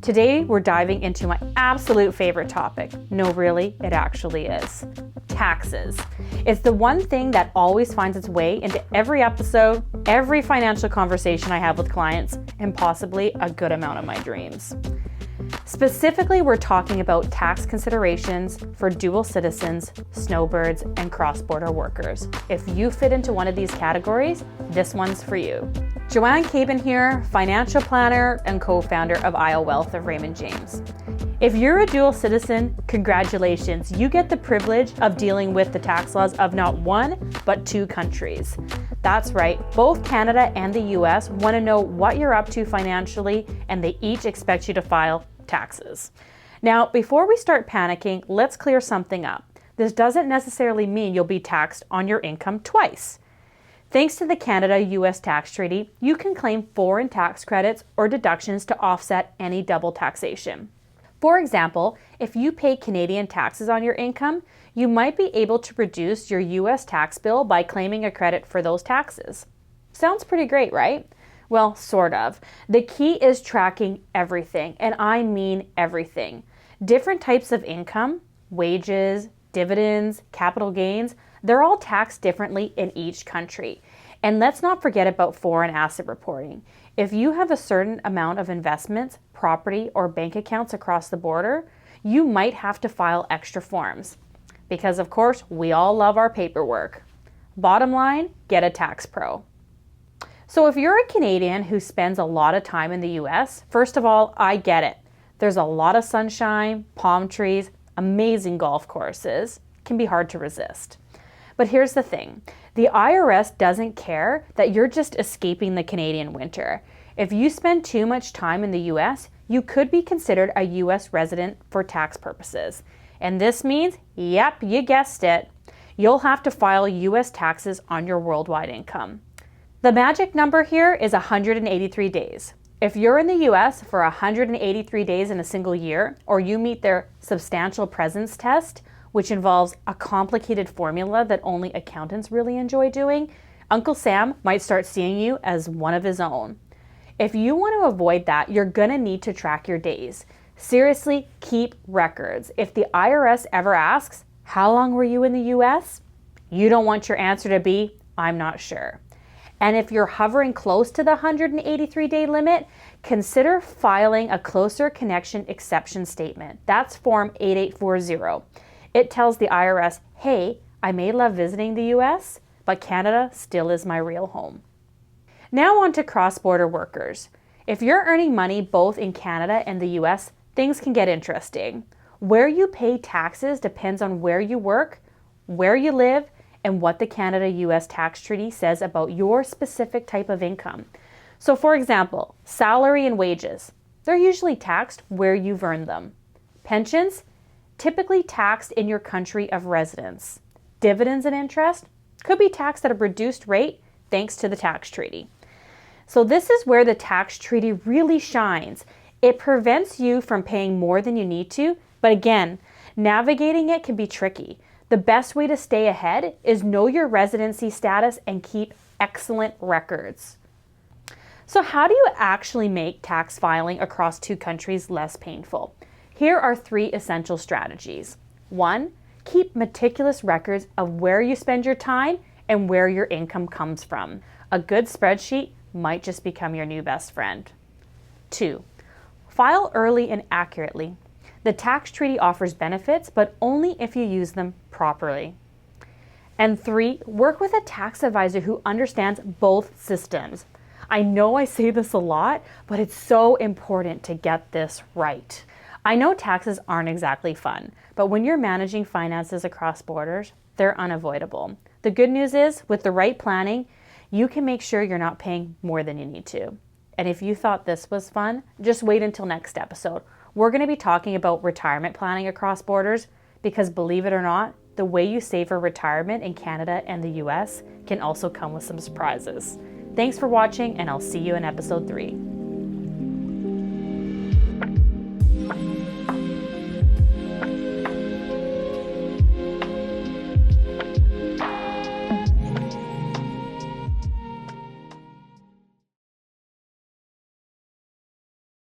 Today, we're diving into my absolute favorite topic. No, really, it actually is. Taxes. It's the one thing that always finds its way into every episode, every financial conversation I have with clients, and possibly a good amount of my dreams. Specifically, we're talking about tax considerations for dual citizens, snowbirds, and cross-border workers. If you fit into one of these categories, this one's for you. Joanne here, financial planner and co-founder of IO Wealth of Raymond James. If you're a dual citizen, congratulations. You get the privilege of dealing with the tax laws of not one, but two countries. That's right, both Canada and the US want to know what you're up to financially, and they each expect you to file taxes. Now, before we start panicking, let's clear something up. This doesn't necessarily mean you'll be taxed on your income twice. Thanks to the Canada-U.S. tax treaty, you can claim foreign tax credits or deductions to offset any double taxation. For example, if you pay Canadian taxes on your income, you might be able to reduce your U.S. tax bill by claiming a credit for those taxes. Sounds pretty great, right? Well, sort of. The key is tracking everything, and I mean everything. Different types of income, wages, dividends, capital gains, they're all taxed differently in each country. And let's not forget about foreign asset reporting. If you have a certain amount of investments, property, or bank accounts across the border, you might have to file extra forms. Because of course, we all love our paperwork. Bottom line, get a tax pro. So if you're a Canadian who spends a lot of time in the US, first of all, I get it. There's a lot of sunshine, palm trees, amazing golf courses. It can be hard to resist. But here's the thing. The IRS doesn't care that you're just escaping the Canadian winter. If you spend too much time in the US, you could be considered a US resident for tax purposes. And this means, yep, you guessed it, you'll have to file US taxes on your worldwide income. The magic number here is 183 days. If you're in the US for 183 days in a single year, or you meet their substantial presence test, which involves a complicated formula that only accountants really enjoy doing, Uncle Sam might start seeing you as one of his own. If you want to avoid that, you're gonna need to track your days. Seriously, keep records. If the IRS ever asks, how long were you in the US? You don't want your answer to be, I'm not sure. And if you're hovering close to the 183-day limit, consider filing a closer connection exception statement. That's Form 8840. It tells the IRS, hey, I may love visiting the US, but Canada still is my real home. Now on to cross-border workers. If you're earning money both in Canada and the US, things can get interesting. Where you pay taxes depends on where you work, where you live, and what the Canada-U.S. tax treaty says about your specific type of income. So for example, salary and wages, they're usually taxed where you've earned them. Pensions, typically taxed in your country of residence. Dividends and interest could be taxed at a reduced rate thanks to the tax treaty. So this is where the tax treaty really shines. It prevents you from paying more than you need to, but again, navigating it can be tricky. The best way to stay ahead is know your residency status and keep excellent records. So how do you actually make tax filing across two countries less painful? Here are 3 essential strategies. 1, keep meticulous records of where you spend your time and where your income comes from. A good spreadsheet might just become your new best friend. 2, file early and accurately. The tax treaty offers benefits, but only if you use them properly. And 3, work with a tax advisor who understands both systems. I know I say this a lot, but it's so important to get this right. I know taxes aren't exactly fun, but when you're managing finances across borders, they're unavoidable. The good news is, with the right planning, you can make sure you're not paying more than you need to. And if you thought this was fun, just wait until next episode. We're going to be talking about retirement planning across borders because, believe it or not, the way you save for retirement in Canada and the US can also come with some surprises. Thanks for watching, and I'll see you in episode 3.